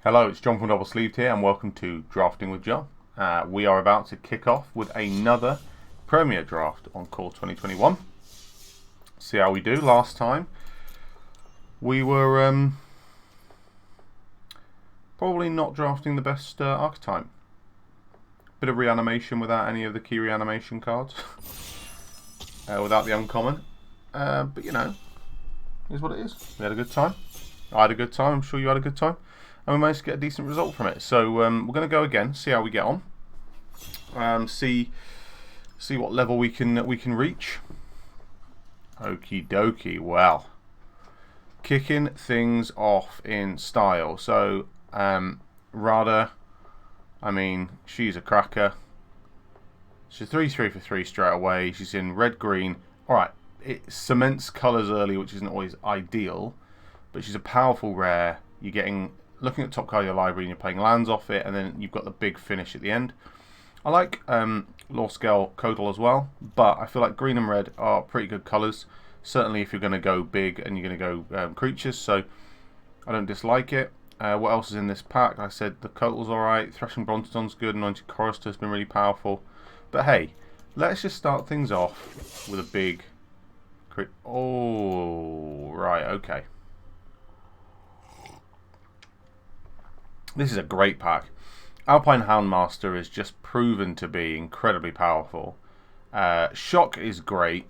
Hello, it's John from DoubleSleeved here, and welcome to Drafting with John. We are about to kick off with another Premier Draft on Core 2021. See how we do. Last time we were probably not drafting the best archetype. Bit of reanimation without any of the key reanimation cards, without the uncommon. But you know, is what it is. We had a good time. I had a good time. I'm sure you had a good time. And we managed to get a decent result from it. So we're going to go again, see how we get on, see what level we can reach. Okie dokie. Well, kicking things off in style. So Radha, I mean, she's a cracker. She's 3/3 for 3 straight away. She's in red green. All right, it cements colours early, which isn't always ideal, but she's a powerful rare. You're getting looking at the top card of your library and you're playing lands off it, and then you've got the big finish at the end. I like Law Scale Codal as well, but I feel like green and red are pretty good colours, certainly if you're going to go big and you're going to go creatures, so I don't dislike it. What else is in this pack? Like I said, the Codal's alright, Threshing Bronto's good, Anointed Chorister has been really powerful, but hey, let's just start things off with a big crit. Oh, right, okay. This is a great pack. Alpine Houndmaster is just proven to be incredibly powerful. Shock is great.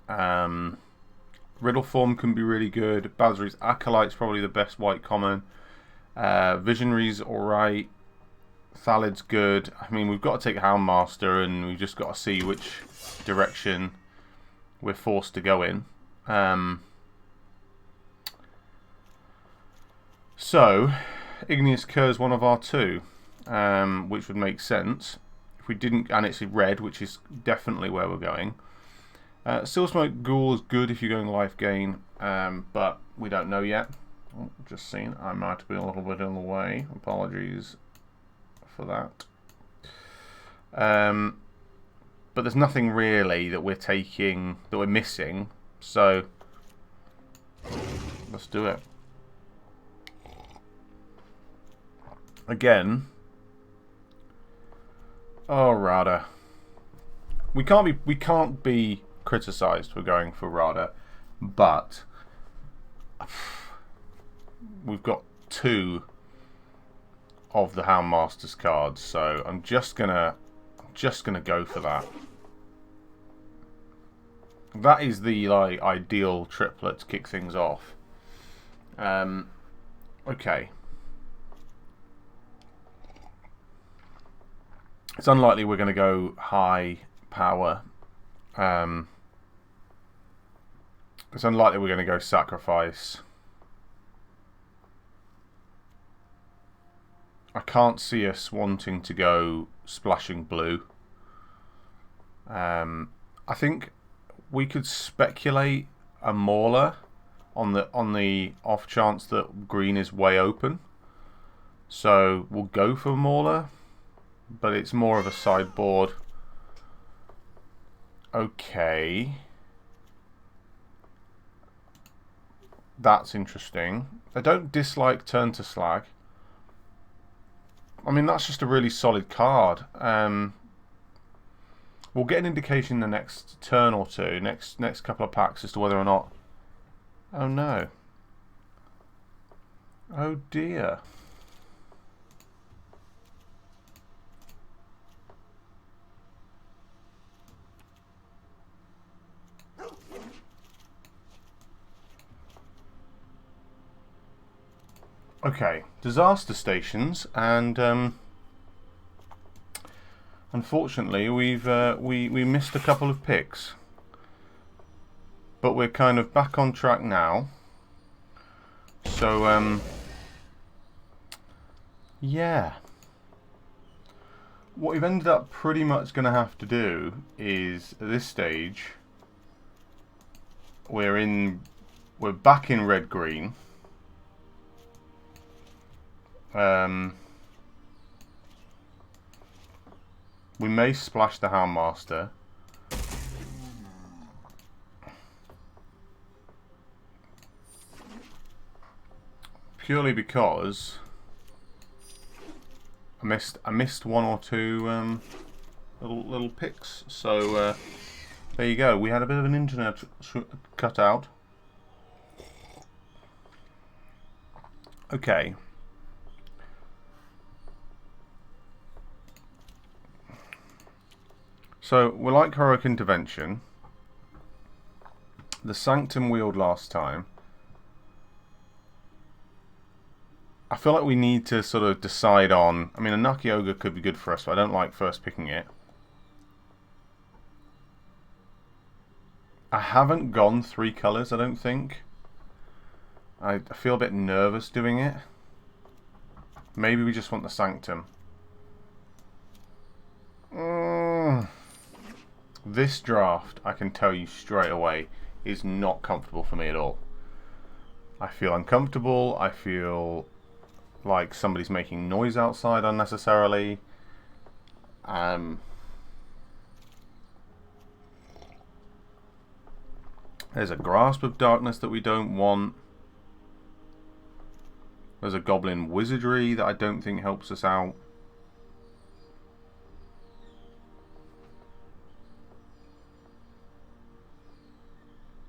Riddle Form can be really good. Bazri's Acolyte's probably the best white common. Visionary's alright. Thalid's good. I mean, we've got to take Houndmaster, and we've just got to see which direction we're forced to go in. So Igneous Cur is one of our two, which would make sense if we didn't, and it's red, which is definitely where we're going. Silsmoke Ghoul is good if you're going life gain, but we don't know yet. Oh, just seen, I might be a little bit in the way. Apologies for that. But there's nothing really that we're taking, that we're missing, so let's do it. Again, oh Radha, we can't be criticised for going for Radha, but we've got two of the Houndmaster's cards, so I'm just gonna go for that. That is the ideal triplet to kick things off. Okay. It's unlikely we're going to go high power. It's unlikely we're going to go sacrifice. I can't see us wanting to go splashing blue. I think we could speculate a Mauler on the off chance that green is way open. So we'll go for Mauler, but it's more of a sideboard. Okay. That's interesting. I don't dislike Turn to Slag. I mean, that's just a really solid card. We'll get an indication the next turn or two, next couple of packs, as to whether or not... Oh no. Oh dear. Okay, disaster stations, and unfortunately we missed a couple of picks, but we're kind of back on track now. So yeah, what we've ended up pretty much going to have to do is, at this stage, we're back in red green. We may splash the Houndmaster. Purely because I missed one or two little picks. So there you go. We had a bit of an internet cutout. Okay. So we're like Heroic Intervention. The Sanctum wheeled last time. I feel like we need to sort of decide on... I mean, a Nucky Ogre could be good for us, but I don't like first picking it. I haven't gone 3 colours, I don't think. I feel a bit nervous doing it. Maybe we just want the Sanctum. This draft, I can tell you straight away, is not comfortable for me at all. I feel uncomfortable. I feel like somebody's making noise outside unnecessarily. There's a Grasp of Darkness that we don't want. There's a Goblin Wizardry that I don't think helps us out.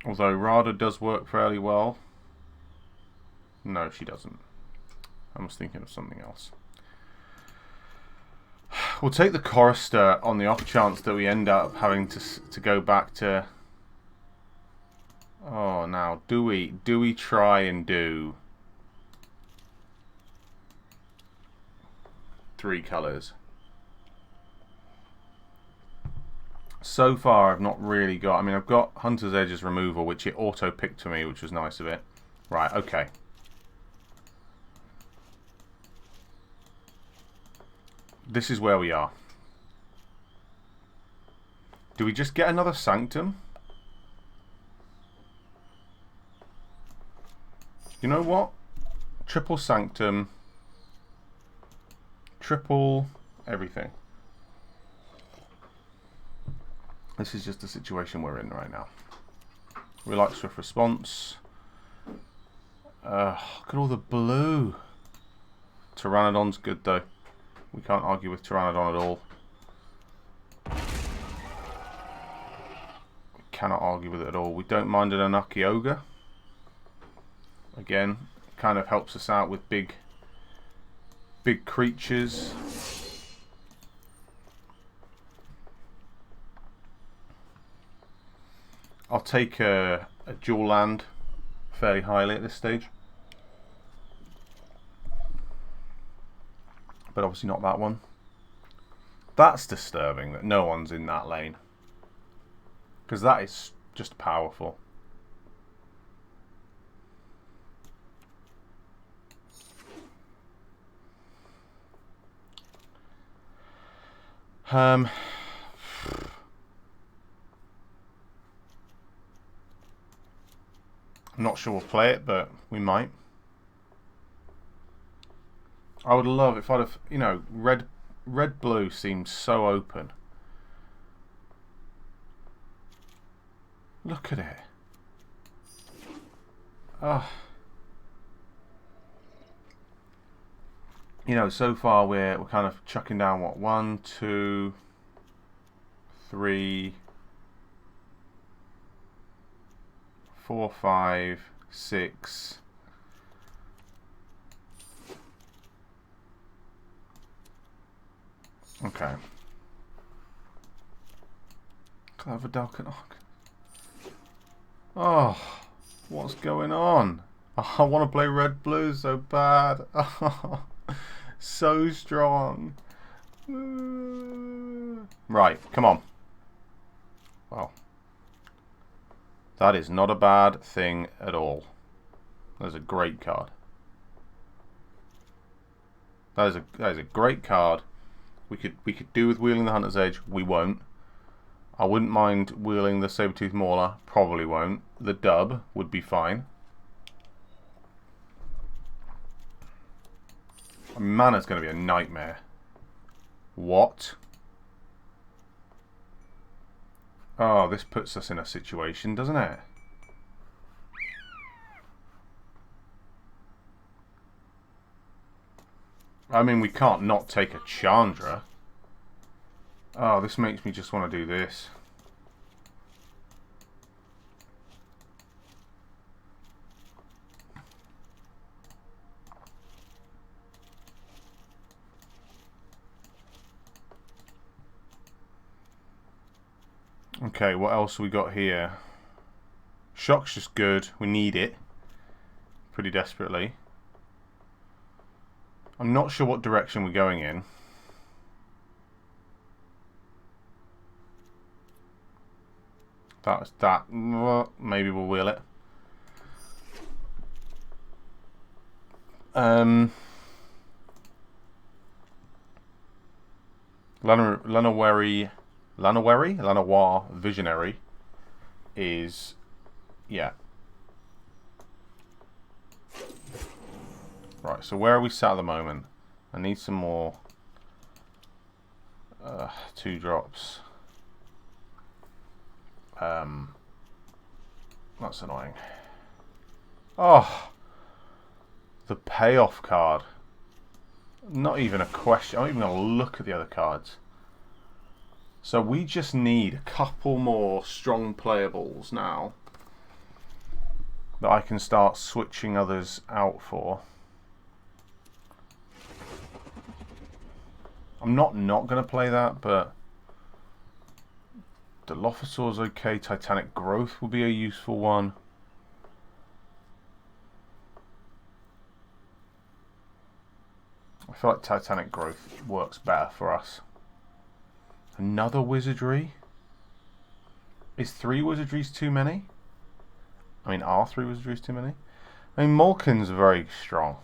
Although Radha does work fairly well. No, she doesn't. I was thinking of something else. We'll take the Chorister on the off chance that we end up having to go back to... Oh, now, do we try and do 3 colours? So far, I've not really got... I mean, I've got Hunter's Edge's removal, which it auto-picked to me, which was nice of it. Right, okay. This is where we are. Do we just get another Sanctum? You know what? Triple Sanctum. Triple everything. This is just the situation we're in right now. We like Swift Response. Look at all the blue. Pteranodon's good though. We can't argue with Pteranodon at all. We cannot argue with it at all. We don't mind an Anunnaki Ogre. Again, kind of helps us out with big creatures. I'll take a dual land fairly highly at this stage. But obviously not that one. That's disturbing that no one's in that lane. Because that is just powerful. I'm not sure we'll play it, but we might. I would love if I'd have, you know, red blue seems so open. Look at it. Oh. You know, so far we're kind of chucking down what, 1, 2, 3, 4, 5, 6. Okay. Clever Delicate Arc. Oh, what's going on? Oh, I want to play red blue so bad. Oh, so strong. Right, come on. Well, that is not a bad thing at all. That's a great card. That is a great card. We could do with wheeling the Hunter's Edge. We won't. I wouldn't mind wheeling the Sabertooth Mauler. Probably won't. The dub would be fine. Mana's going to be a nightmare. What? Oh, this puts us in a situation, doesn't it? I mean, we can't not take a ChandRadha. Oh, this makes me just want to do this. Okay, what else have we got here? Shock's just good. We need it pretty desperately. I'm not sure what direction we're going in. That. Maybe we'll wheel it. Llanowar Visionary is, yeah. Right, so where are we sat at the moment? I need some more 2 drops. That's annoying. Oh, the payoff card. Not even a question. I'm not even going to look at the other cards. So we just need a couple more strong playables now that I can start switching others out for. I'm not going to play that, but Dilophosaur's okay. Titanic Growth will be a useful one. I feel like Titanic Growth works better for us. Another Wizardry? Is 3 Wizardries too many? I mean, are 3 Wizardries too many? I mean, Malkin's very strong.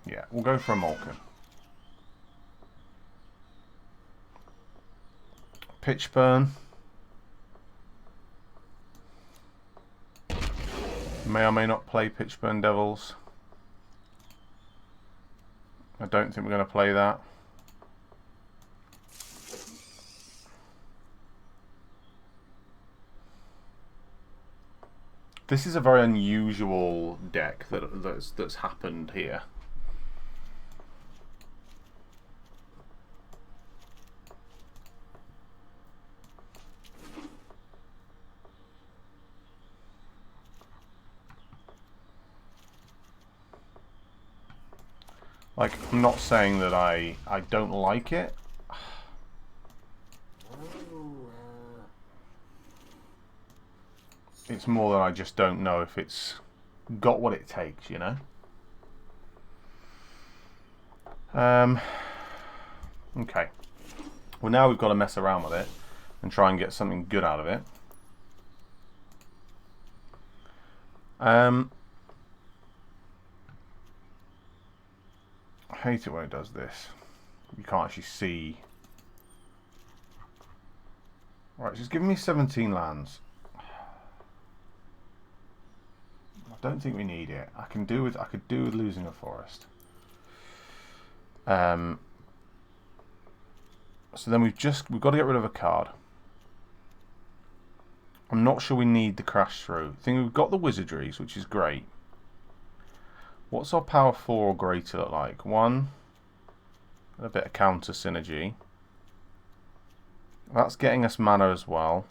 Yeah, we'll go for a Malkin. Pitchburn. May or may not play Pitchburn Devils. I don't think we're going to play that. This is a very unusual deck that's happened here. Like, I'm not saying that I don't like it. It's more that I just don't know if it's got what it takes, you know? Okay. Well, now we've got to mess around with it and try and get something good out of it. I hate it when it does this. You can't actually see. Right, she's giving me 17 lands. I don't think we need it. I could do with losing a forest. So then we've got to get rid of a card. I'm not sure we need the crash through. I think we've got the wizardries, which is great. What's our power 4 or greater look like? 1. And a bit of counter synergy. That's getting us mana as well.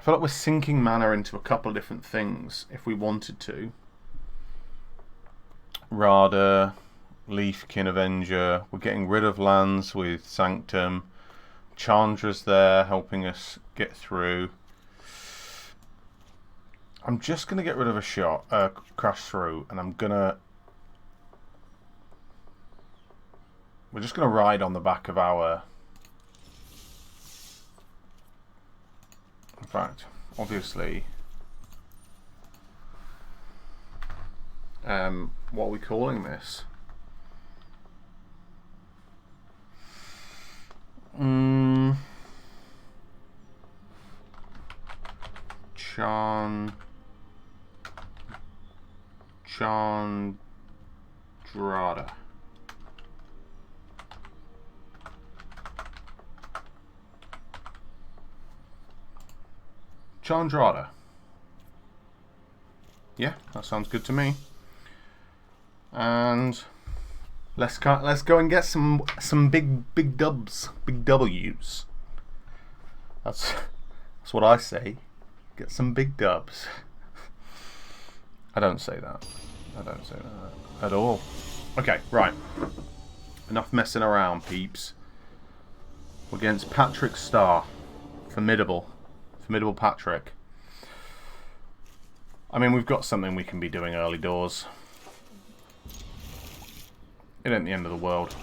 I feel like we're sinking mana into a couple of different things if we wanted to. Radha, Leafkin Avenger. We're getting rid of lands with Sanctum. Chandra's there helping us get through. I'm just going to get rid of a crash through, and we're just going to ride on the back of our... In fact, obviously, what are we calling this? ChandRadha. ChandRadha. Yeah, that sounds good to me. And let's go and get some big dubs, big W's. That's what I say. Get some big dubs. I don't say that. I don't say that at all. Okay, right. Enough messing around, peeps. We're against Patrick Starr. Formidable Patrick. I mean, we've got something we can be doing early doors. It ain't the end of the world.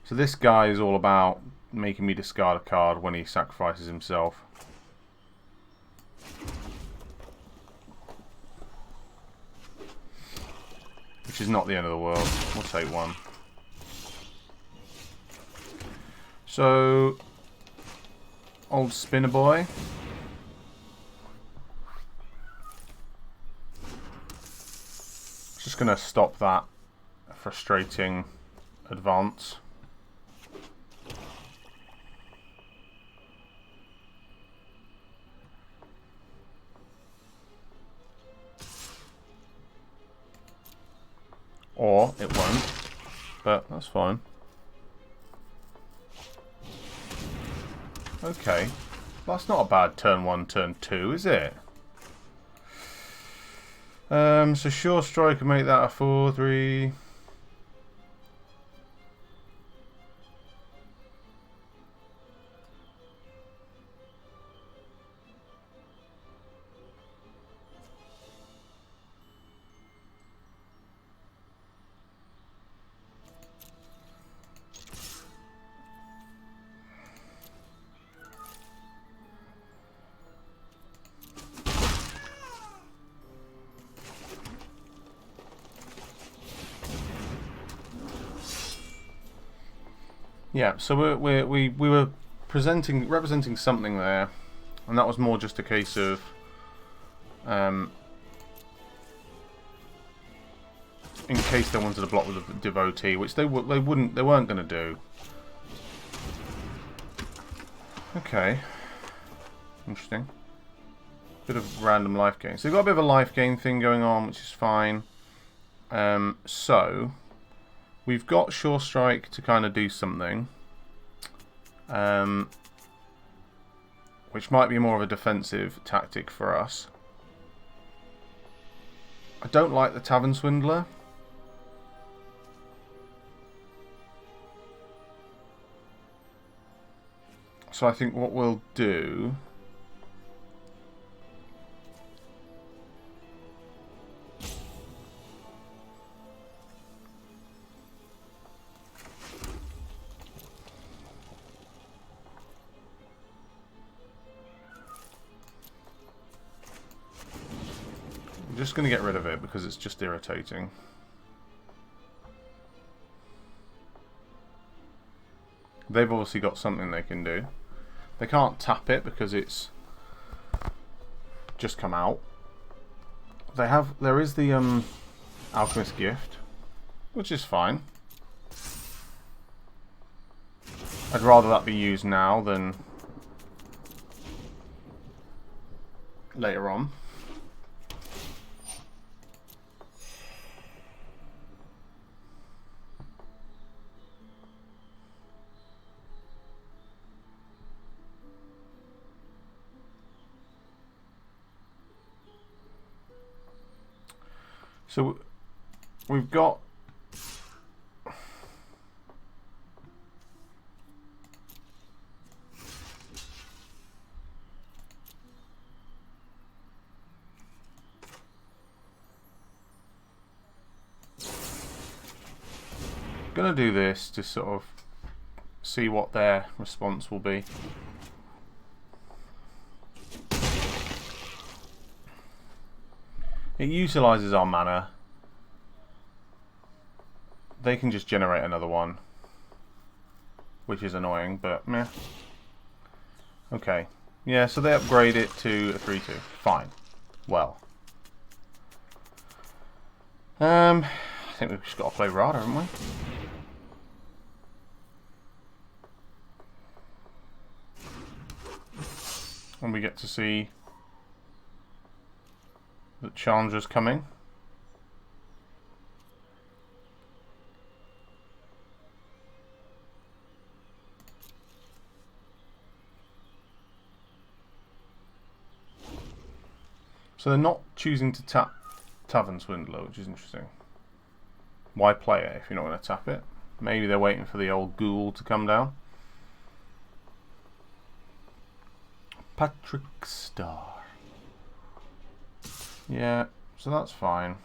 So this guy is all about making me discard a card when he sacrifices himself. Which is not the end of the world. We'll take one. So, old Spinner Boy. Just going to stop that frustrating advance. Or it won't, but that's fine. Okay, that's not a bad turn 1, turn 2, is it? So Sure Strike can make that a 4-3. Yeah, so we were representing something there, and that was more just a case of in case they wanted to block with a devotee, which they weren't going to do. Okay, interesting. Bit of random life gain. So you've got a bit of a life gain thing going on, which is fine. So we've got Sure Strike to kind of do something, which might be more of a defensive tactic for us. I don't like the Tavern Swindler. So I think what we'll do... I'm just going to get rid of it because it's just irritating. They've obviously got something they can do. They can't tap it because it's just come out. There is the Alchemist Gift, which is fine. I'd rather that be used now than later on. So we've got gonna do this to sort of see what their response will be. It utilises our mana. They can just generate another one, which is annoying, but meh. Okay. Yeah, so they upgrade it to a 3-2. Fine. Well. I think we've just got to play Radha, haven't we? And we get to see that ChandRadha's coming. So they're not choosing to tap Tavern Swindler, which is interesting. Why play it if you're not going to tap it? Maybe they're waiting for the old ghoul to come down. Patrick Star. Yeah, so that's fine.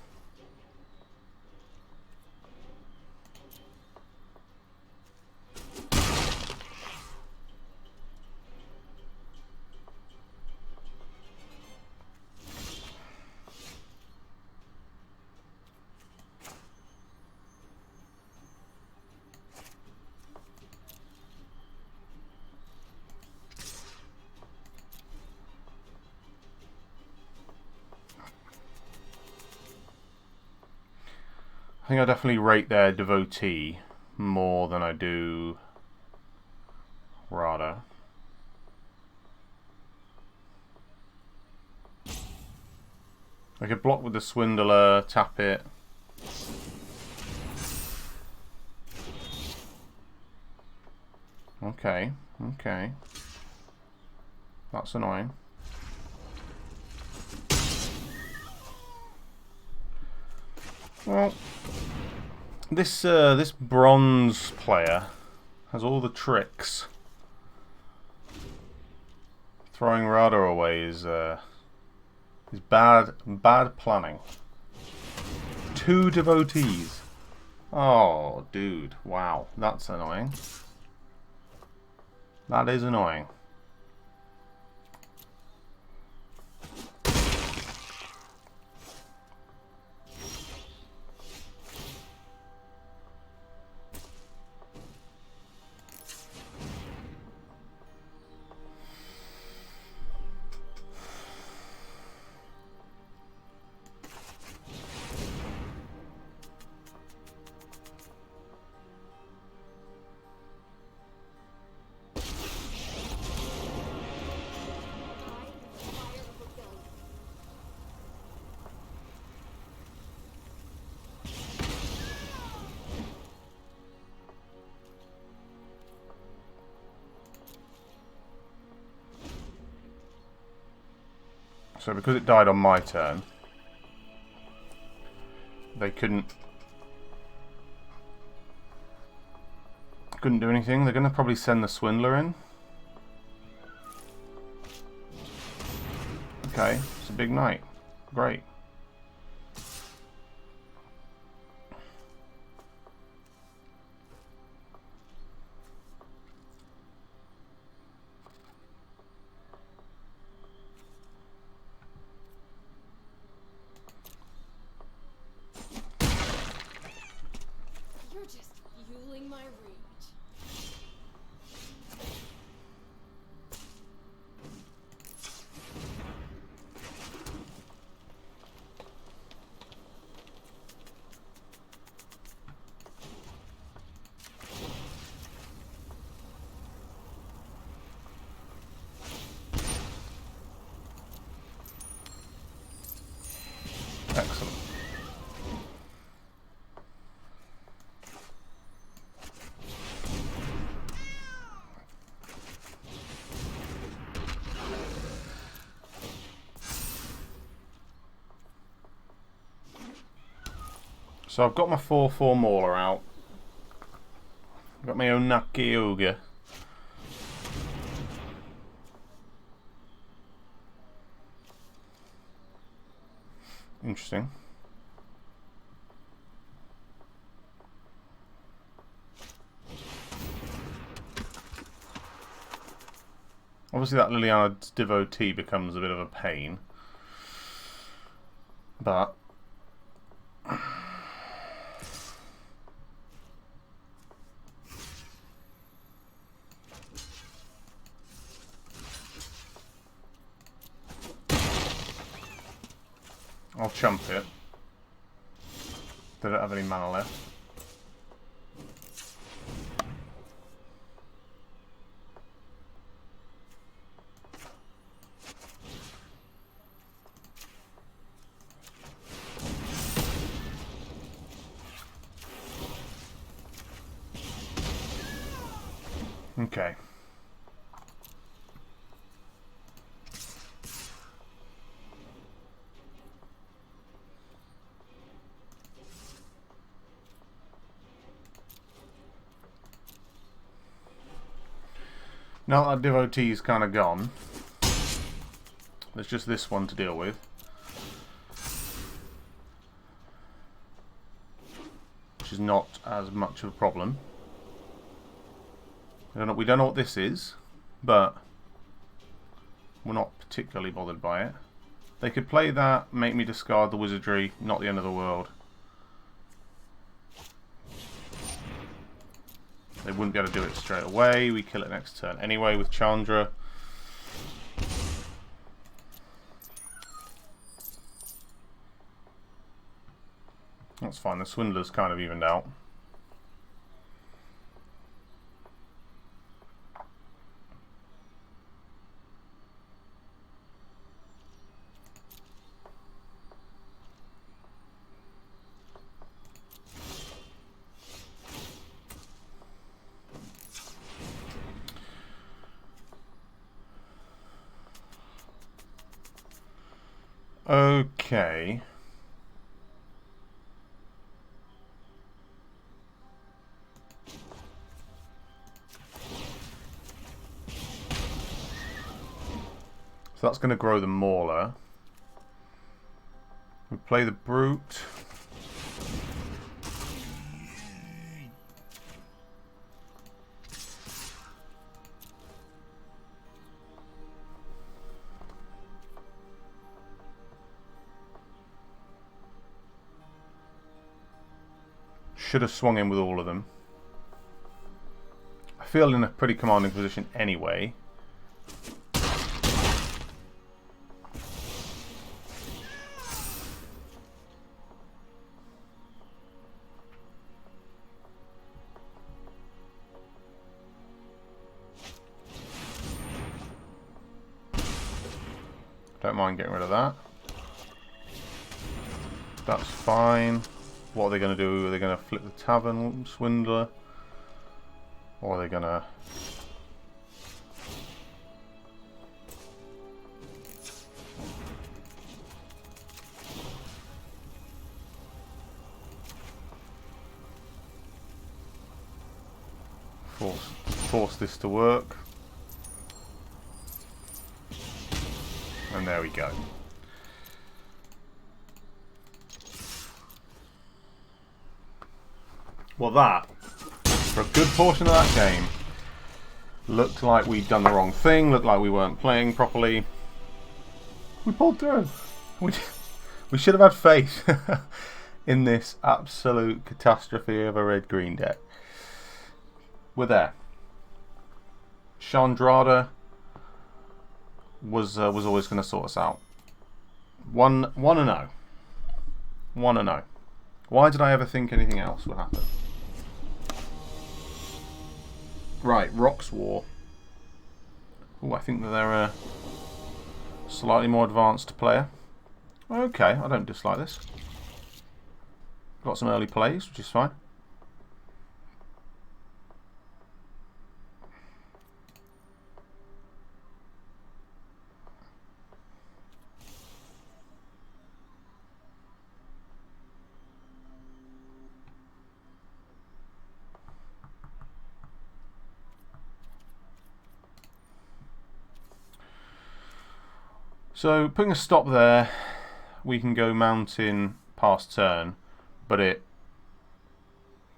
I think I definitely rate their Devotee more than I do Radha. I could block with the Swindler, tap it. Okay, okay. That's annoying. Well, this bronze player has all the tricks. Throwing Radha away is bad planning. 2 Devotees. Oh, dude! Wow, that's annoying. That is annoying. So because it died on my turn, they couldn't do anything. They're going to probably send the Swindler in. Okay, it's a big night. Great. You're just fueling my rage. Excellent. So I've got my 4/4 Mauler out. I've got my own Naki Ogre. Interesting. Obviously that Liliana's Devotee becomes a bit of a pain. But I'll chump it. They don't have any mana left. Okay. Now that Devotee's kind of gone, there's just this one to deal with. Which is not as much of a problem. We don't know what this is, but we're not particularly bothered by it. They could play that, make me discard the wizardry, not the end of the world. They wouldn't be able to do it straight away. We kill it next turn anyway with ChandRadha. That's fine, the Swindler's kind of evened out. Okay. So that's going to grow the Mauler. We play the Brute. Should have swung in with all of them. I feel in a pretty commanding position anyway. Don't mind getting rid of that. That's fine. What are they going to do? Are they going to flip the Tavern Swindler? Or are they going to... force this to work? And there we go. Well, that, for a good portion of that game, looked like we'd done the wrong thing, looked like we weren't playing properly. We pulled through. We should have had faith in this absolute catastrophe of a red-green deck. We're there. ChandRadha was always going to sort us out. 1-0. 1-0. Why did I ever think anything else would happen? Right, Rocks War. Oh, I think that they're a slightly more advanced player. Okay, I don't dislike this. Got some early plays, which is fine. So, putting a stop there, we can go mountain past turn, but it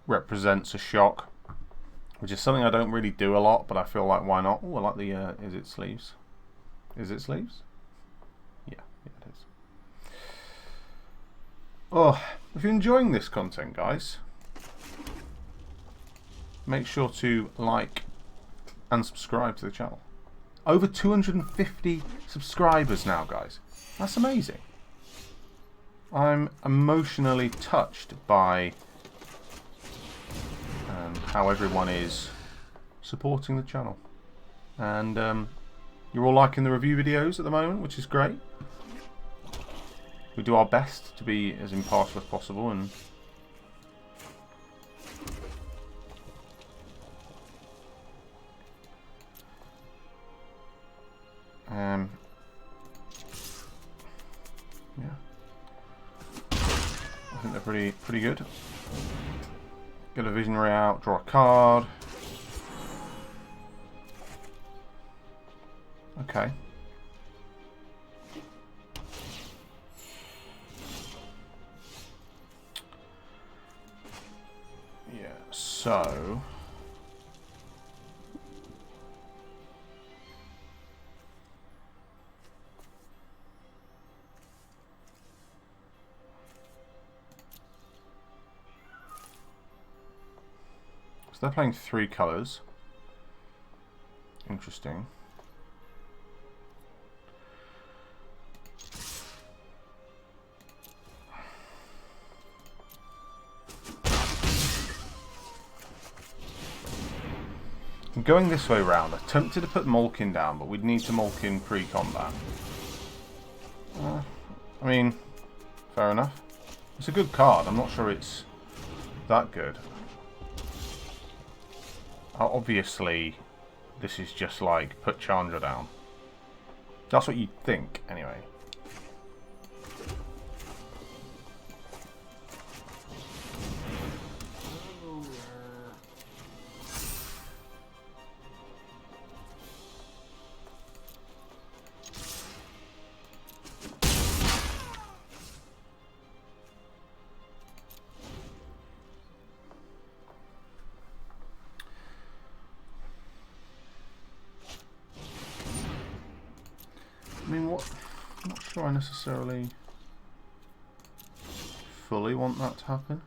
represents a shock, which is something I don't really do a lot, but I feel like why not? Oh, I like the, is it sleeves? Is it sleeves? Yeah, it is. Oh, if you're enjoying this content, guys, make sure to like and subscribe to the channel. Over 250 subscribers now, guys. That's amazing. I'm emotionally touched by how everyone is supporting the channel. And you're all liking the review videos at the moment, which is great. We do our best to be as impartial as possible, and yeah, I think they're pretty good. Get a visionary out, draw a card. Okay. Yeah, so they're playing 3 colours. Interesting. I'm going this way round. I'm tempted to put Malkin down, but we'd need to Malkin pre-combat. I mean, fair enough. It's a good card. I'm not sure it's that good. Obviously, this is just like put ChandRadha down. That's what you'd think, anyway. I mean, what? I'm not sure I necessarily fully want that to happen.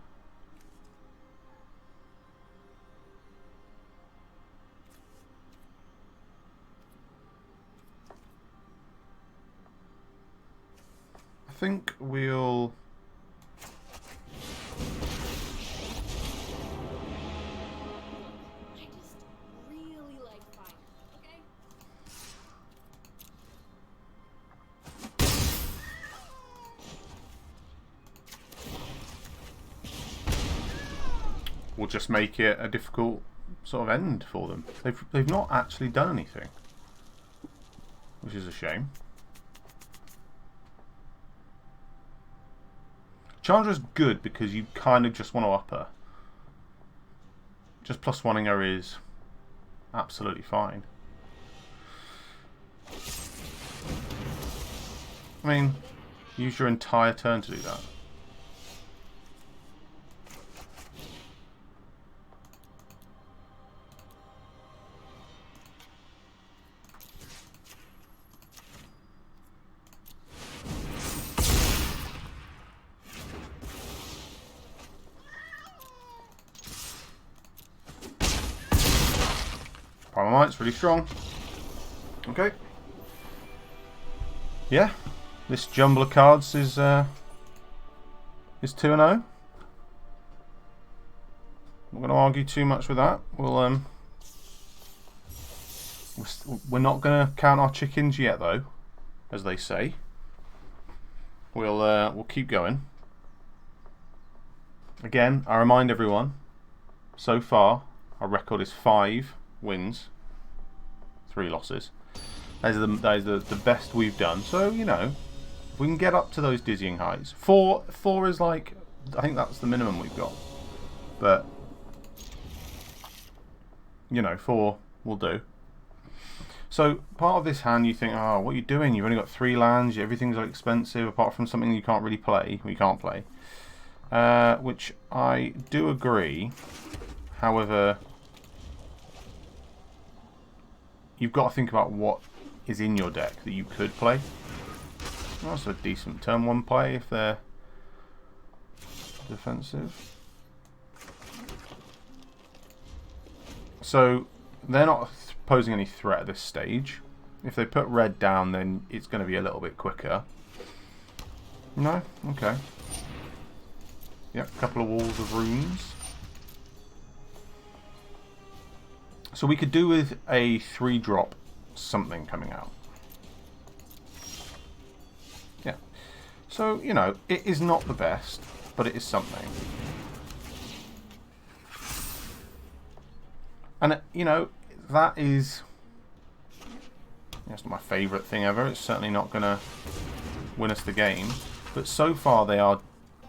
I think we'll... I just really like fire, okay? We'll just make it a difficult sort of end for them. They've not actually done anything, which is a shame. ChandRadha's good because you kind of just want to up her. Just +1ing her is absolutely fine. I mean, use your entire turn to do that. Primal Might's really strong. Okay. Yeah, this jumble of cards is 2-0. Not going to argue too much with that. We'll we're not going to count our chickens yet, though, as they say. We'll keep going. Again, I remind everyone, so far our record is 5 wins, 3 losses. That is the best we've done. So, you know, if we can get up to those dizzying heights. 4 is like, I think that's the minimum we've got. But, you know, 4 will do. So, part of this hand you think, oh, what are you doing? You've only got 3 lands, everything's like expensive, apart from something you can't really play, or you can't play. Which I do agree. However, you've got to think about what is in your deck that you could play. That's a decent turn 1 play if they're defensive. So they're not posing any threat at this stage. If they put red down, then it's going to be a little bit quicker. No? Okay. Yep, a couple of walls of runes. So we could do with a 3-drop something coming out. Yeah. So, you know, it is not the best, but it is something. And, you know, that is... That's not my favourite thing ever. It's certainly not going to win us the game. But so far they are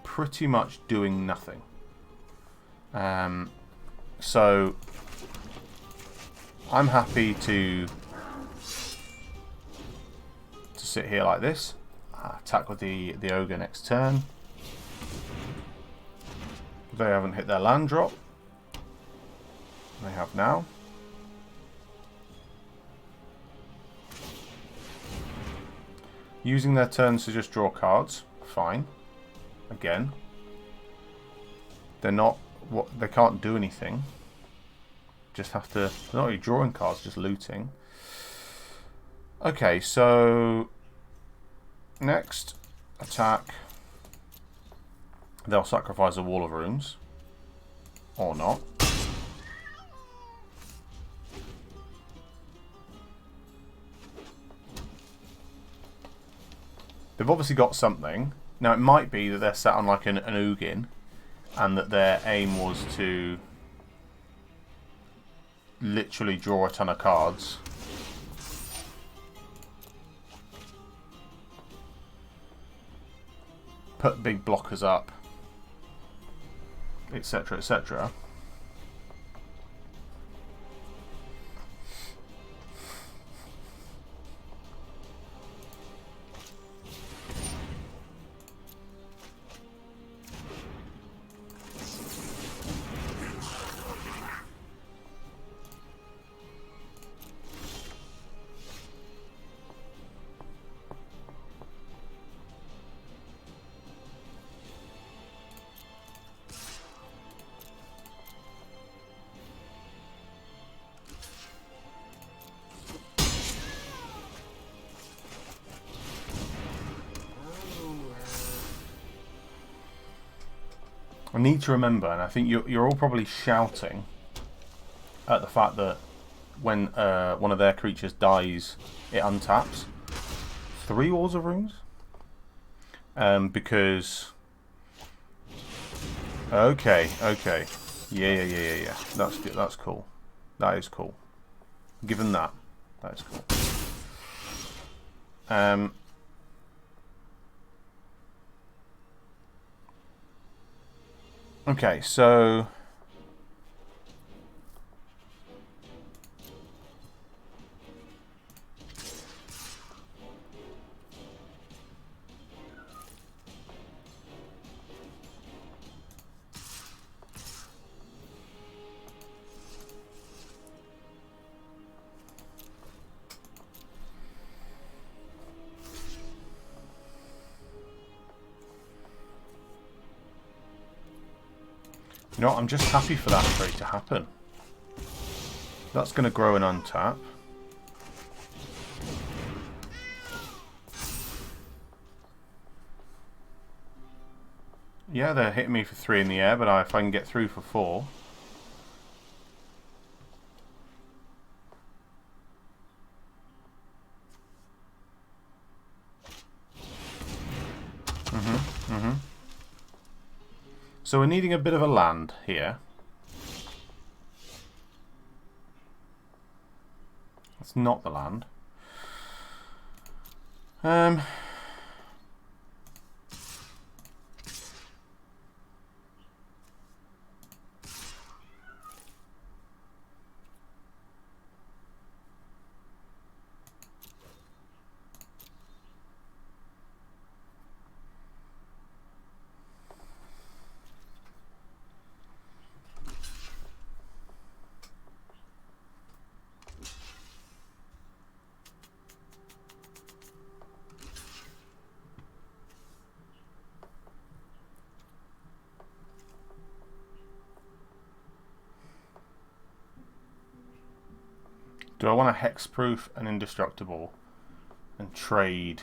pretty much doing nothing. So I'm happy to sit here like this. Attack with the ogre next turn. They haven't hit their land drop. They have now. Using their turns to just draw cards, fine. Again, they're not what they can't do anything. Just have to. They're not really drawing cards, just looting. Okay, so next attack, they'll sacrifice a wall of runes, or not. They've obviously got something. Now, it might be that they're sat on like an Ugin, and that their aim was to literally draw a ton of cards. Put big blockers up, etc., etc. I need to remember, and I think you're all probably shouting at the fact that when one of their creatures dies, it untaps 3 walls of runes. Because okay, yeah. That's good. That's cool. That is cool. Given that is cool. Okay, so you know what, I'm just happy for that trade to happen. That's going to grow and untap. Yeah, they're hitting me for 3 in the air, but if I can get through for 4... So we're needing a bit of a land here. That's not the land. Do I want a hexproof and indestructible and trade?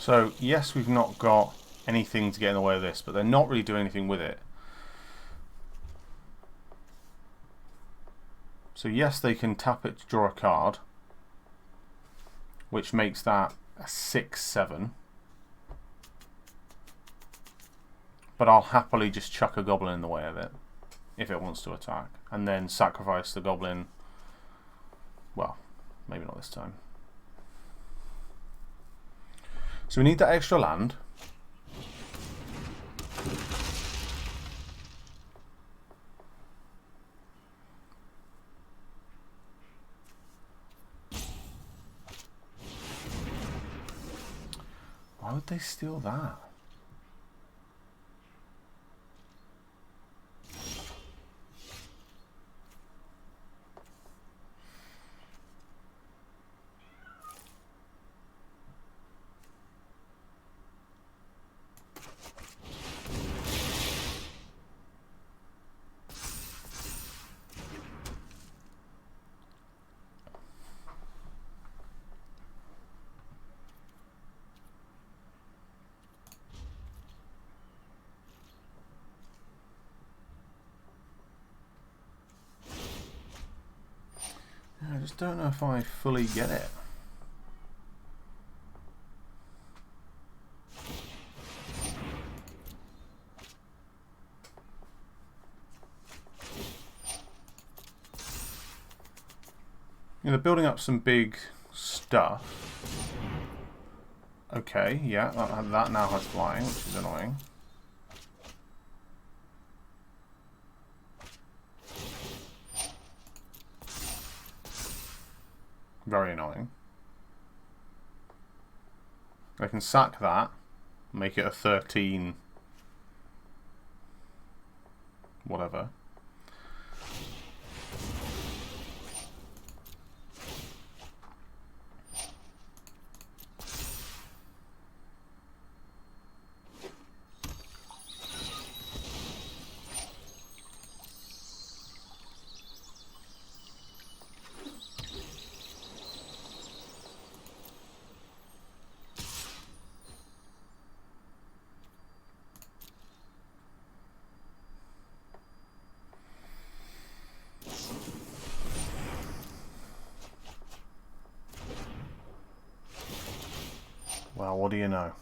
So, yes, we've not got anything to get in the way of this, but they're not really doing anything with it. So, yes, they can tap it to draw a card, which makes that a 6/7. But I'll happily just chuck a goblin in the way of it if it wants to attack, and then sacrifice the goblin. Well, maybe not this time. So we need that extra land. Why would they steal that? I just don't know if I fully get it. You know, they're building up some big stuff. Okay, yeah, that now has flying, which is annoying. Very annoying. I can sack that, make it a 13 whatever. Well, what do you know?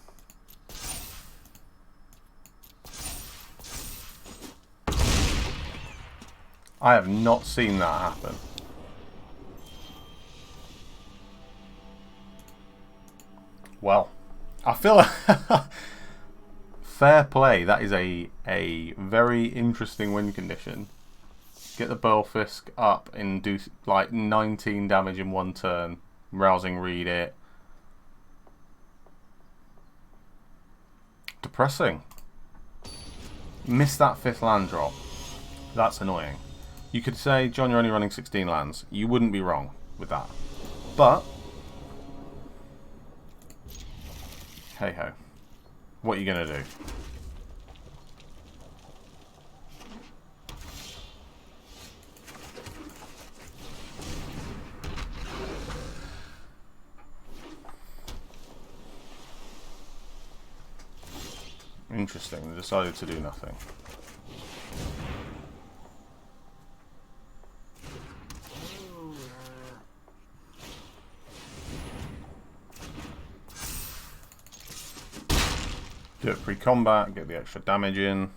I have not seen that happen. Well, I feel fair play. That is a very interesting win condition. Get the Burlfisk up and do like 19 damage in one turn. Rousing read it. Depressing. Missed that 5th land drop. That's annoying. You could say, John, you're only running 16 lands. You wouldn't be wrong with that. But hey ho. What are you going to do? Interesting. They decided to do nothing. Do it pre-combat, get the extra damage in.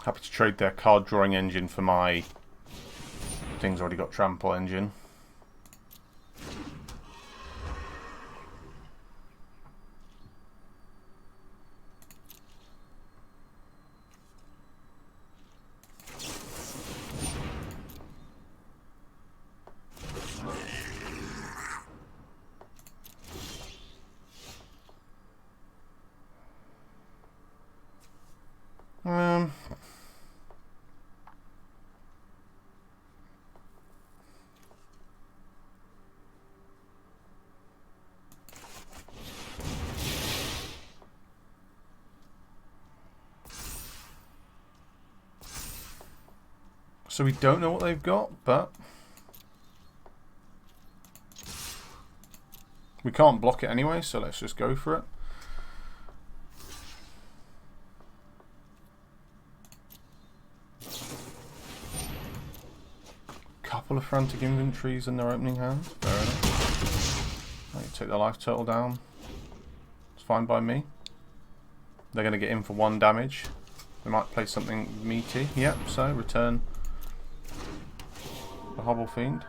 Happy to trade their card drawing engine for my thing's already got trample engine. So we don't know what they've got, but we can't block it anyway, so let's just go for it. Couple of frantic inventories in their opening hand. Fair enough. I can take their life total down. It's fine by me. They're going to get in for 1 damage. They might play something meaty. Yep, so return the Hobble Fiend.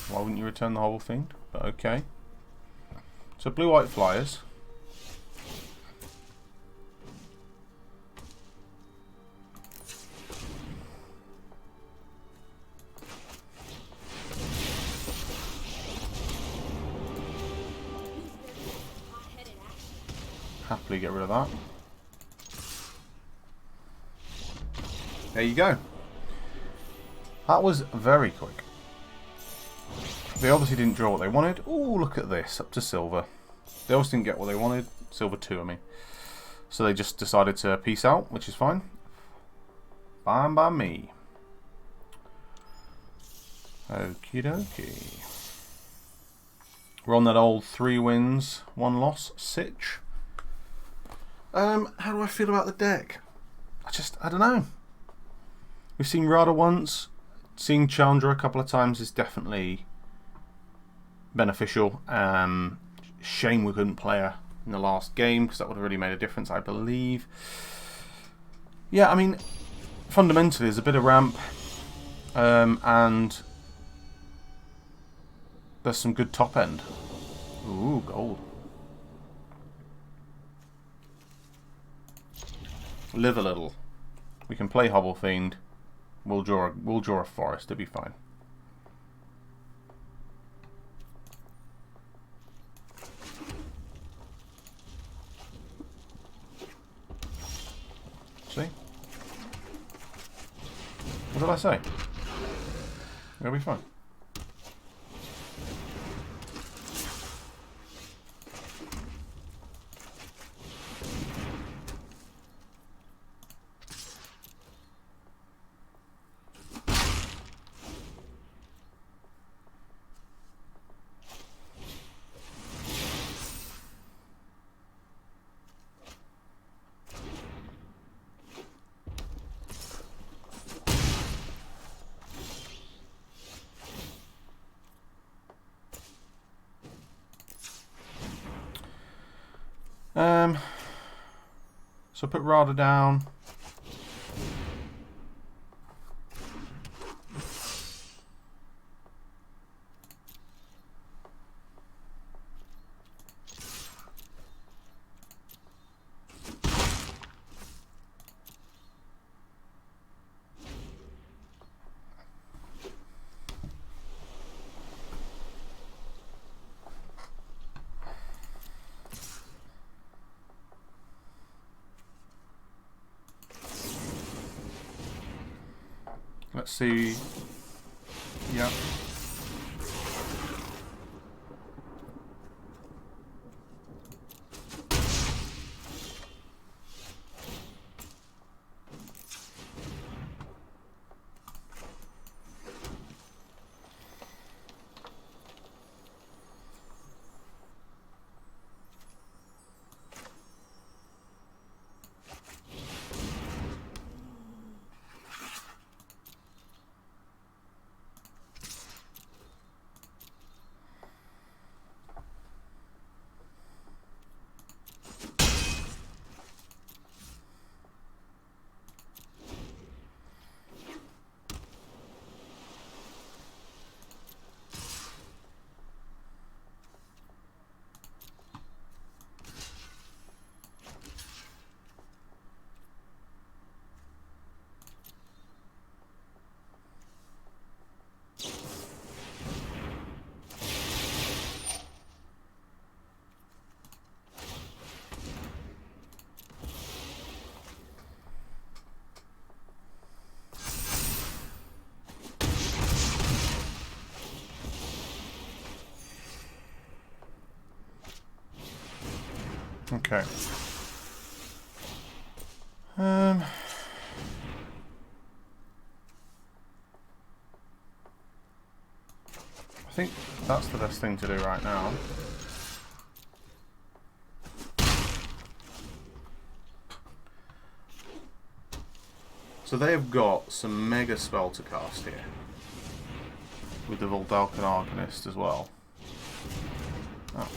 Why wouldn't you return the Hobble Fiend? But okay. So blue-white flyers. Happily get rid of that. There you go. That was very quick. They obviously didn't draw what they wanted. Oh, look at this, up to silver. They also didn't get what they wanted. Silver 2, I mean. So they just decided to peace out, which is fine. Fine by me. Okie dokie. We're on that old 3 wins, 1 loss sitch. How do I feel about the deck? I don't know. We've seen Radha once. Seeing ChandRadha a couple of times is definitely beneficial. Shame we couldn't play her in the last game, because that would have really made a difference, I believe. Yeah, I mean, fundamentally there's a bit of ramp, and there's some good top end. Ooh, gold. Live a little. We can play Hobble Fiend. We'll draw a forest. It'll be fine. See? What did I say? It'll be fine. So put Radha down. Let's see. Yeah. Okay. I think that's the best thing to do right now. So they have got some mega spell to cast here. With the Voldalkan Arcanist as well. Oh.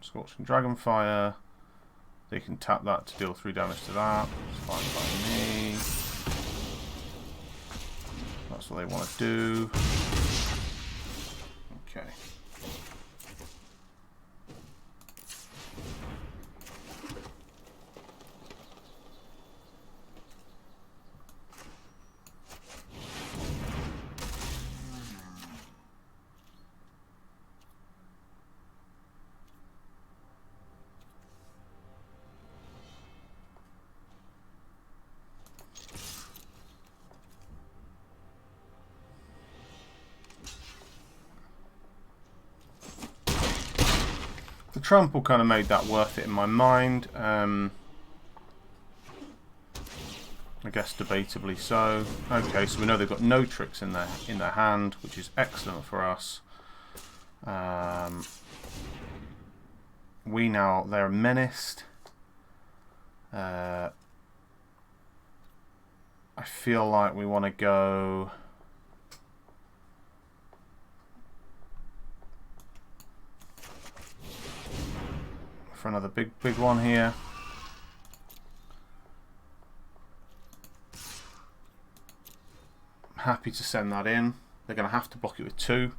Scorching Dragonfire. They can tap that to deal 3 damage to that. It's fine by me. That's what they want to do. Okay. The trample kind of made that worth it in my mind. I guess debatably so. Okay, so we know they've got no tricks in their hand, which is excellent for us. They're menaced. I feel like we want to go. For another big one here. I'm happy to send that in. They're going to have to block it with 2.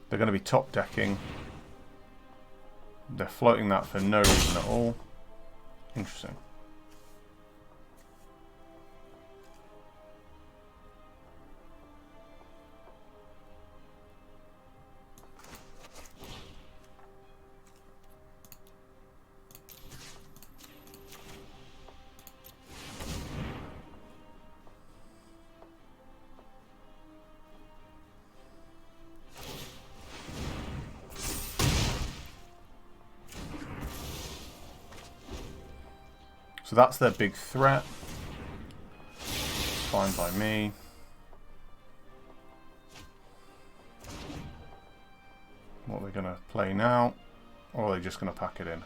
They're going to be top decking. They're floating that for no reason at all. Interesting. So that's their big threat. It's fine by me. What are they going to play now? Or are they just going to pack it in?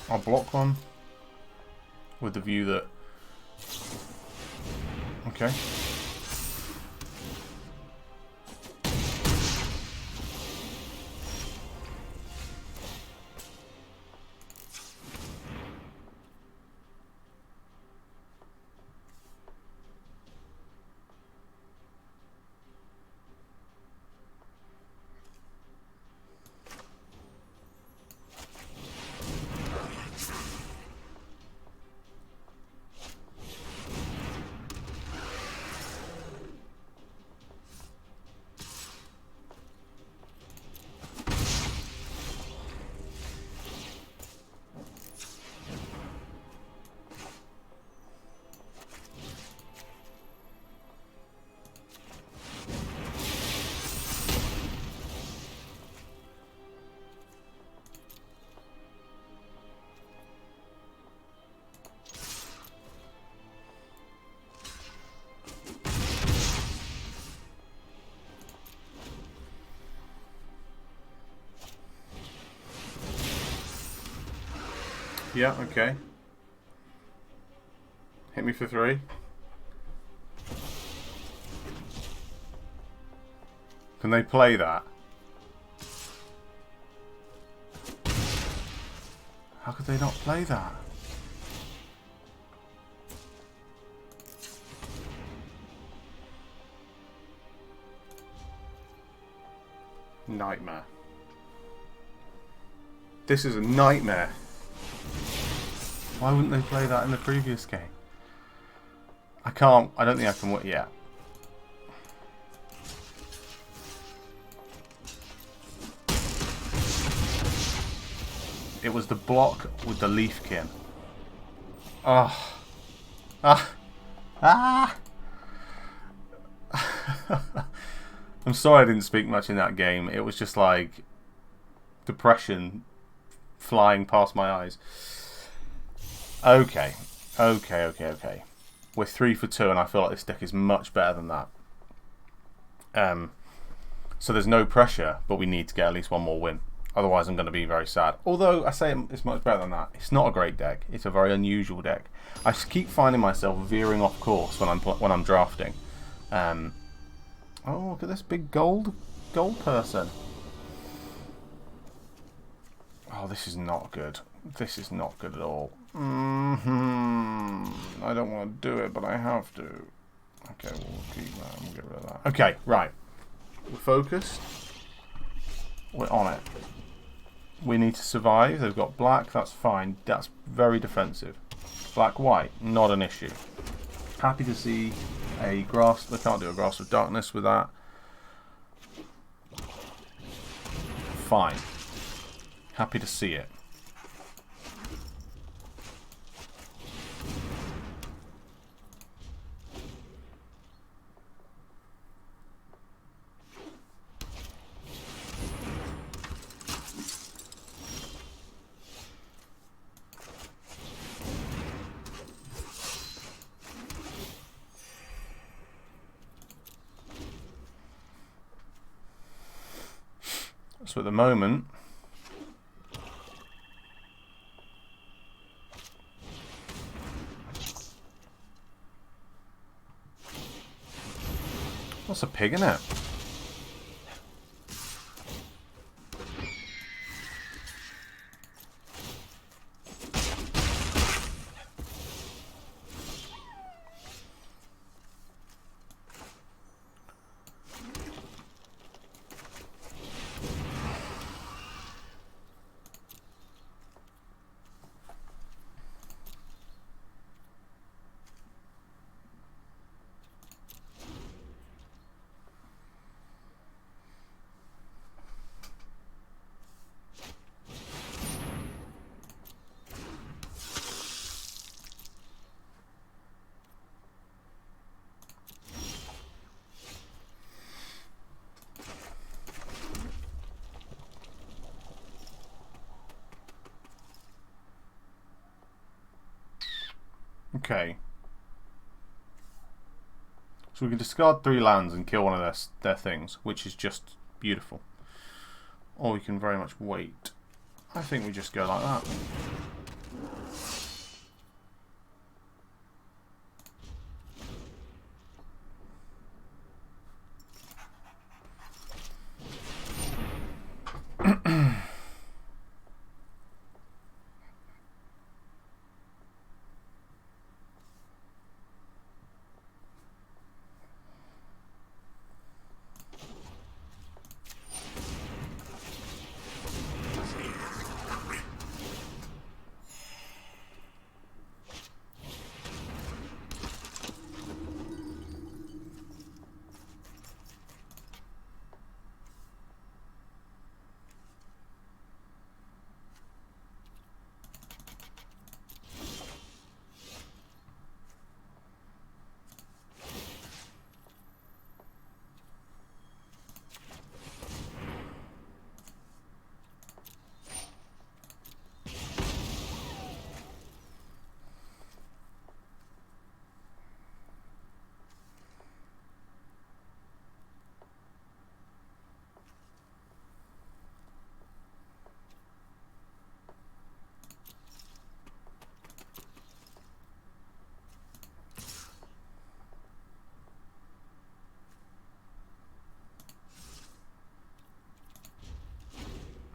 I'll block one with the view that. Okay. Yeah, okay. Hit me for 3. Can they play that? How could they not play that? Nightmare. This is a nightmare. Why wouldn't they play that in the previous game? I don't think I can win. Yeah. It was the block with the Leafkin. Ah. Ah. Ah. I'm sorry I didn't speak much in that game. It was just like depression flying past my eyes. Okay. Okay. We're 3 for 2 and I feel like this deck is much better than that. So there's no pressure, but we need to get at least one more win. Otherwise I'm going to be very sad. Although I say it's much better than that. It's not a great deck. It's a very unusual deck. I just keep finding myself veering off course when I'm drafting. Oh, look at this big gold person. Oh, this is not good. This is not good at all. I don't want to do it, but I have to. Okay, we'll keep that. We'll get rid of that. Okay, right. We're focused. We're on it. We need to survive. They've got black. That's fine. That's very defensive. Black-white, not an issue. Happy to see a grass. They can't do a grasp of darkness with that. Fine. Happy to see it. So at the moment, what's a pig in it? Okay. So we can discard 3 lands and kill one of their things, which is just beautiful. Or we can very much wait. I think we just go like that.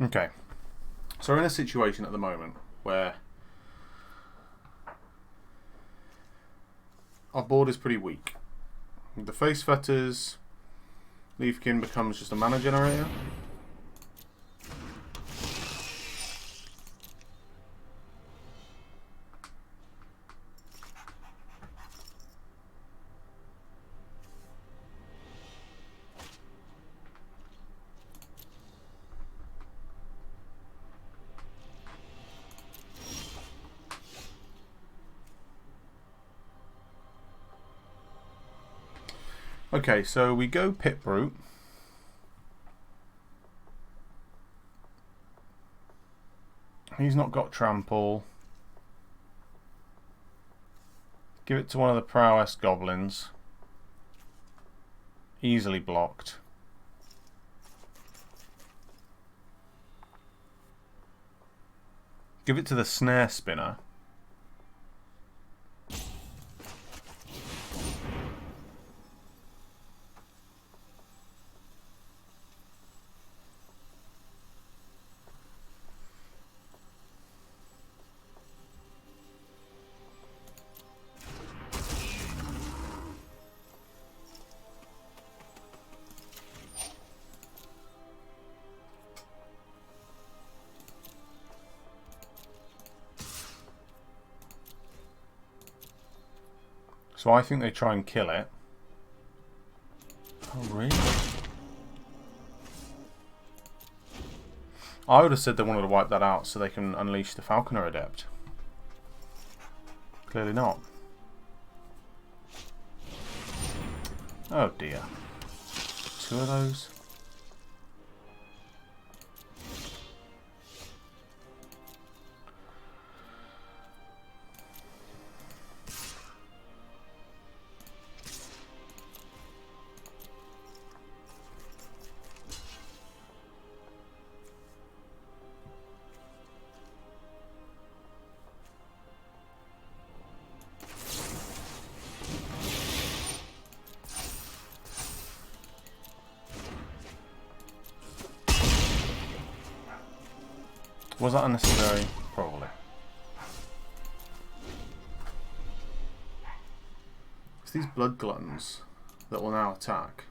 Okay, so we're in a situation at the moment where our board is pretty weak. The face fetters, Leafkin becomes just a mana generator. Okay, so we go Pit Brute. He's not got Trample. Give it to one of the Prowess Goblins. Easily blocked. Give it to the Snare Spinner. So I think they try and kill it. Oh, really? I would have said they wanted to wipe that out so they can unleash the Falconer Adept. Clearly not. Oh dear. 2 of those. Was that unnecessary? Probably. It's these Blood Gluttons that will now attack.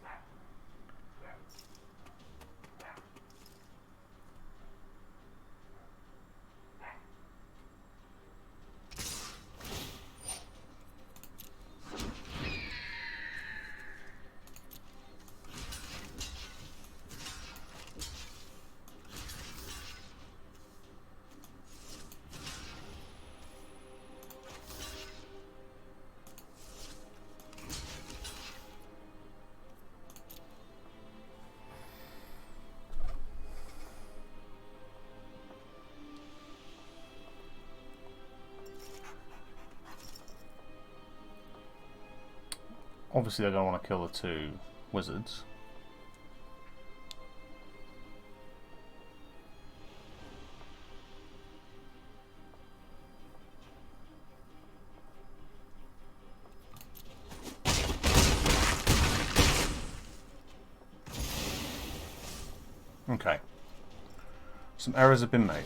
Obviously they're going to want to kill the 2 wizards. Okay. Some errors have been made.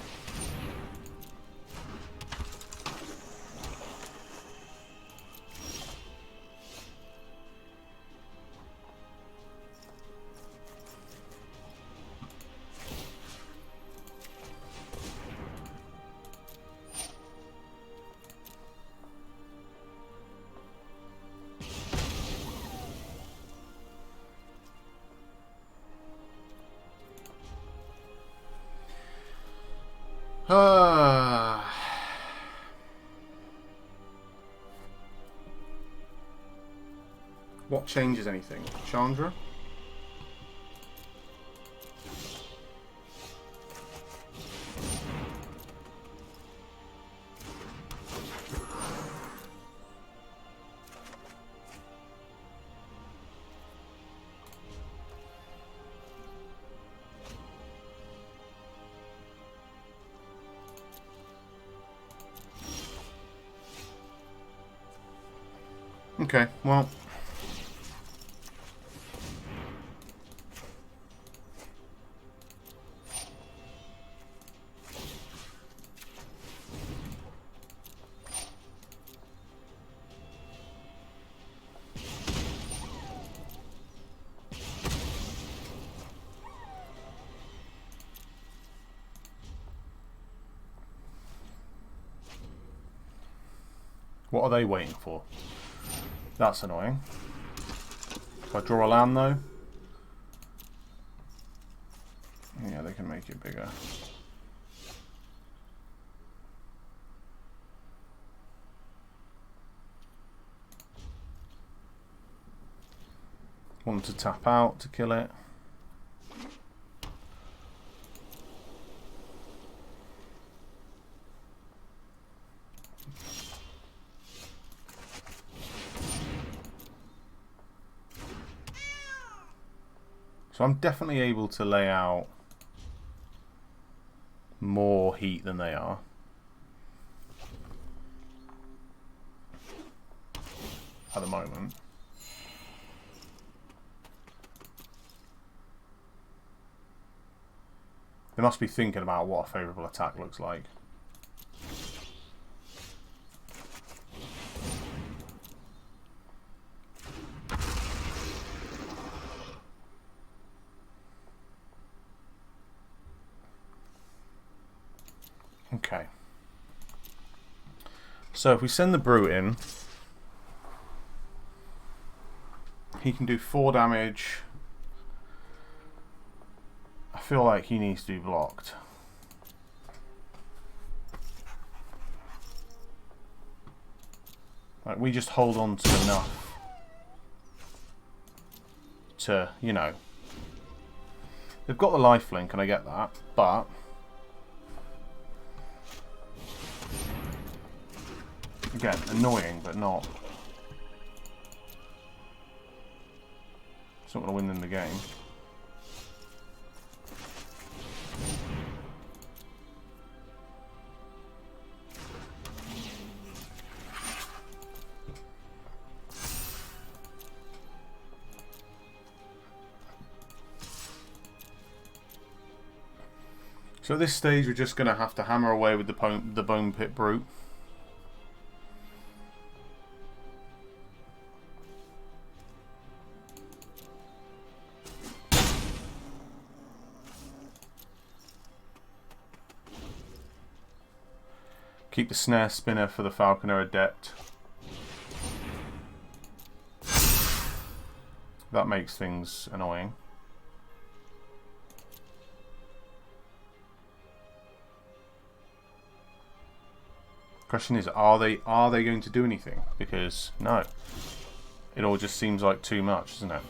What changes anything? Chandra? Okay, well. What are they waiting for? That's annoying. If I draw a land though, yeah, they can make it bigger. one to tap out to kill it. So I'm definitely able to lay out more heat than they are. At the moment. They must be thinking about what a favourable attack looks like. Okay. So if we send the Brute in, he can do 4 damage. I feel like he needs to be blocked. Like, we just hold on to enough to, you know. They've got the lifelink, and I get that, but again, annoying, but not. It's not going to win them the game. So at this stage, we're just going to have to hammer away with the Bone Pit Brute. Keep the Snare Spinner for the Falconer Adept. That makes things annoying. Question is, are they going to do anything? Because no, it all just seems like too much, doesn't it?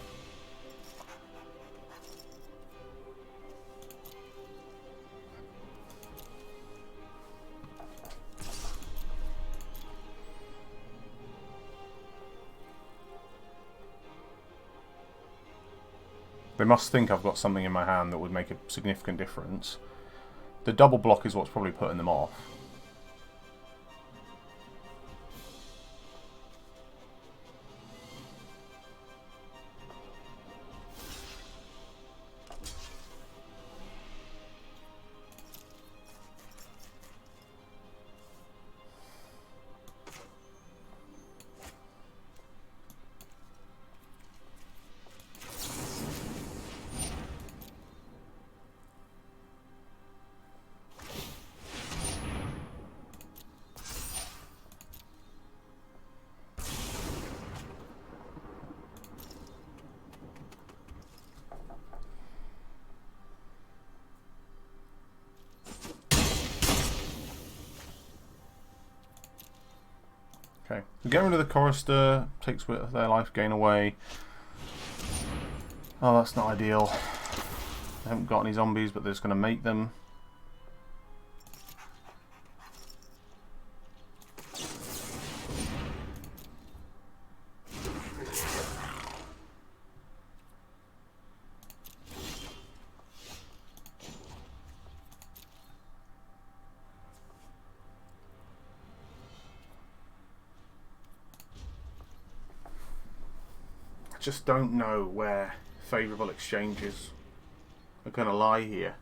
They must think I've got something in my hand that would make a significant difference. The double block is what's probably putting them off. Okay, so getting rid of the Chorister takes their life gain away. Oh, that's not ideal. They haven't got any zombies, but they're just going to make them. Just don't know where favourable exchanges are going to lie here.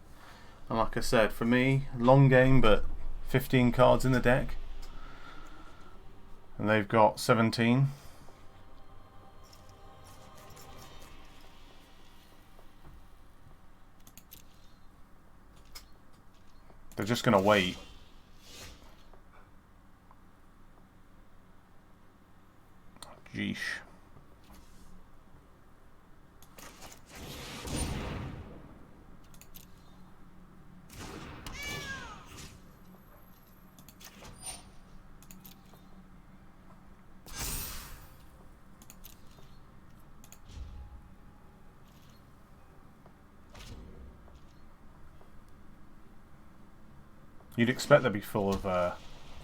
And like I said, for me, long game, but 15 cards in the deck. And they've got 17. They're just going to wait. Jeesh. You'd expect they'd be full of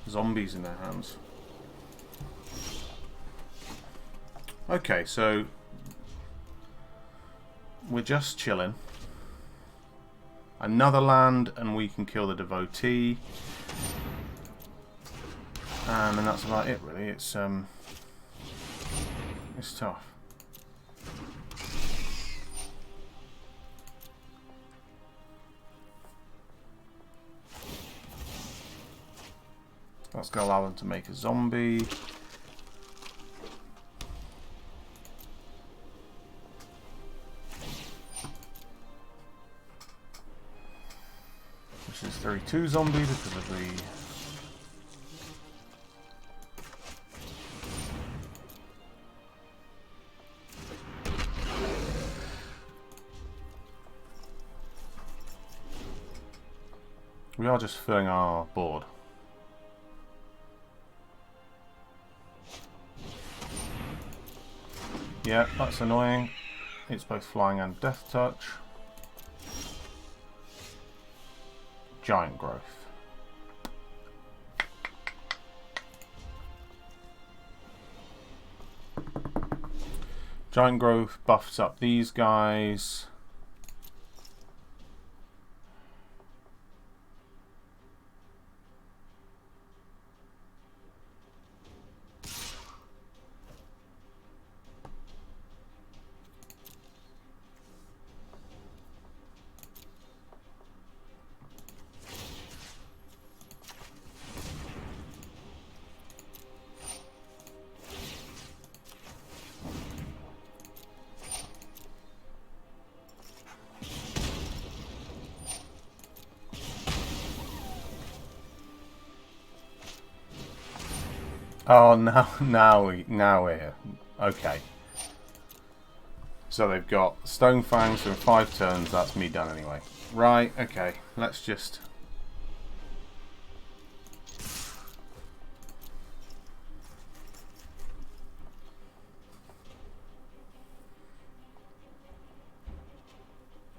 zombies in their hands. Okay, so we're just chilling. Another land and we can kill the devotee. And that's about it really. It's tough. That's going to allow them to make a zombie. This is 32 zombie because of the... We are just filling our board. Yeah, that's annoying. It's both flying and death touch. Giant growth. Giant growth buffs up these guys. Oh, now we're here. Okay. So they've got Stone Fangs in 5 turns. That's me done anyway. Right. Okay. Let's just.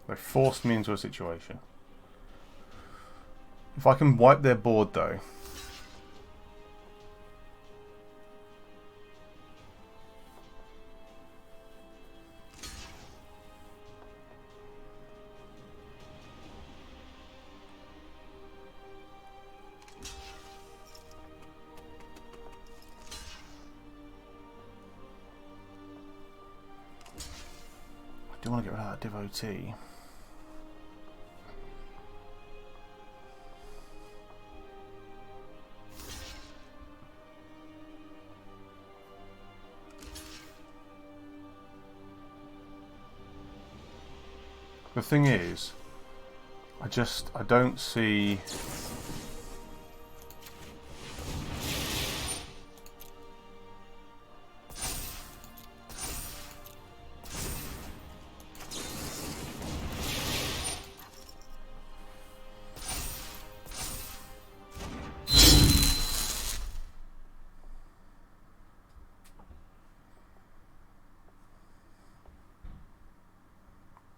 They forced me into a situation. If I can wipe their board though. I do want to get rid of that devotee. The thing is, I don't see.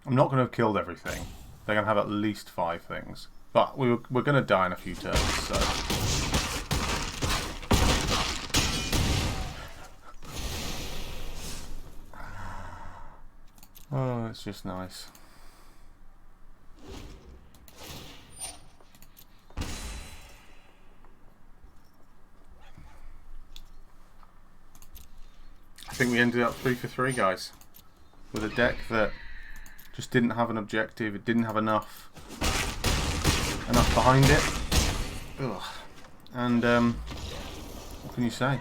I'm not going to have killed everything. They're going to have at least 5 things. But we're going to die in a few turns, so... Oh, it's just nice. I think we ended up 3 for 3, guys. With a deck that just didn't have an objective. It didn't have enough behind it. Ugh. And what can you say?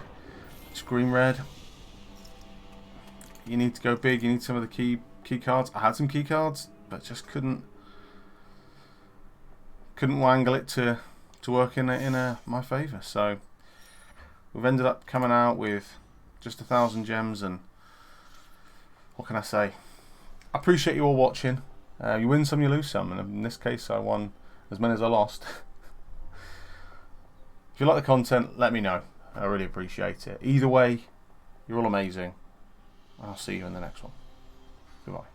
It's green red. You need to go big. You need some of the key cards. I had some key cards, but just couldn't wangle it to work in my favour. So we've ended up coming out with just 1,000 gems, and what can I say? I appreciate you all watching. You win some, you lose some, and in this case I won as many as I lost. If you like the content, let me know. I really appreciate it. Either way, you're all amazing. I'll see you in the next one. Goodbye.